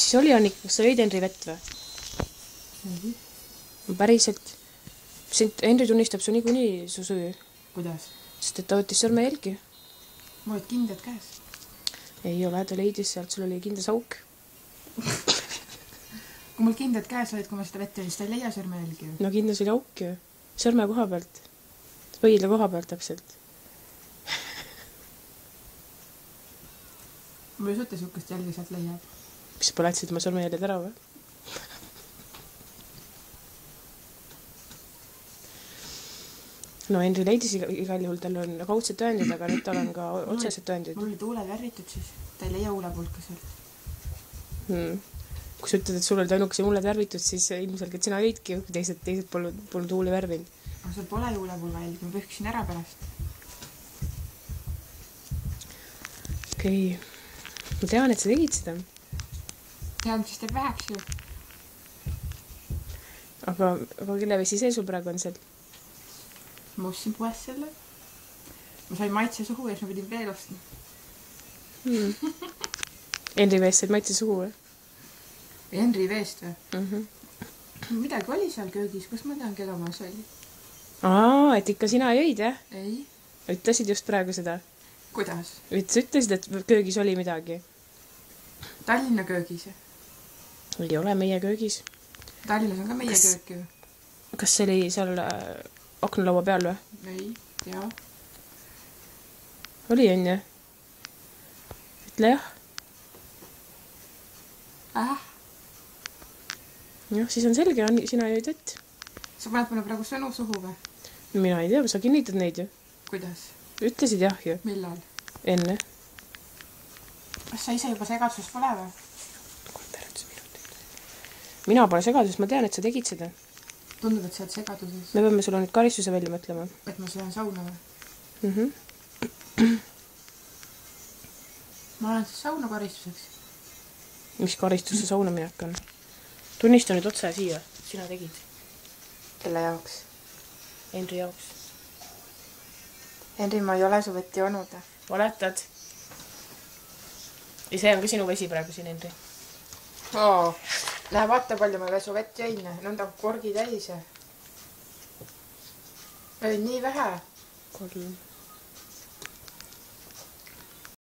Mis siis oli, Annika? Kas sa jõid Henri vett või? Päriselt. Henri tunnistab su niikuinii su süü. Kuidas? Sest et ta võttis sõrmejälgi. Mul olid kindad käes. Ei ole, ta leidis sealt, sul oli kindas auk. Kui mul kindad käes olid, kui ma seda vett jõin, siis ta ei leia sõrmejälgi. No kindas oli auk ju. Sõrme koha pealt. Võidla koha pealt täpselt. Ma ei suhte sihukest jälgi sealt leiab. Mis sa põletsid oma sõrmejäljed ära või? No Henri leidis igal juhul, tal on kaudsed tõendid, aga nüüd tal on ka otsesed tõendid. Mul oli tuuled värvitud siis. Ta ei leia huulepulka sealt. Kui sa ütled, et sul olid ainukese huuled värvitud, siis ilmselt, et sina jõidki, teised polnud huuli värvinud. Aga sul pole huulepulga jälgi, ma pühkisin ära pärast. Okei. Ma tean, et sa tegid seda. Tean, siis teeb väheks ju. Aga kelle vesi see sul praegu on seal? Ma ostsin poes selle. Ma sain maitse suhu ja siis ma pidin veel ostma. Henri veest said maitse suhu või? Henri veest või? Midagi oli seal köögis, kus ma tean, keda ma see oli? Et ikka sina jõid, jah? Ei. Ütlesid just praegu seda. Kuidas? Ütlesid, et köögis oli midagi. Tallinna köögis. Ei ole meie köögis. Tallinnas on ka meie köök ju. Kas see oli seal aknalaua peal või? Ei, jaa. Oli on ju? Ütle jah. Jah, siis on selge, sina jõid vett. Sa paned mulle praegu sõnu suhu või? Mina ei tea, sa kinnitad neid ju. Kuidas? Ütlesid jah ju. Millal? Enne. Kas sa ise juba segaduses pole või? 30 minutit. Mina pole segaduses, ma tean, et sa tegid seda. Tundub, et sa oled segaduses. Me peame sulle nüüd karistuse välja mõtlema. Et ma sõjan sauna või? Ma olen siis sauna karistuseks. Mis karistus see sauna minek on? Tunnista nüüd otse siia. Sina tegid. Kelle jaoks? Henri jaoks. Henri, ma ei ole su vett joonud. Valetad. Ja see on ka sinu vesi praegu siin, Henri. Lähe vaata palju ma su vett jõin. Nõnda korgi täis. Oli nii vähe. 3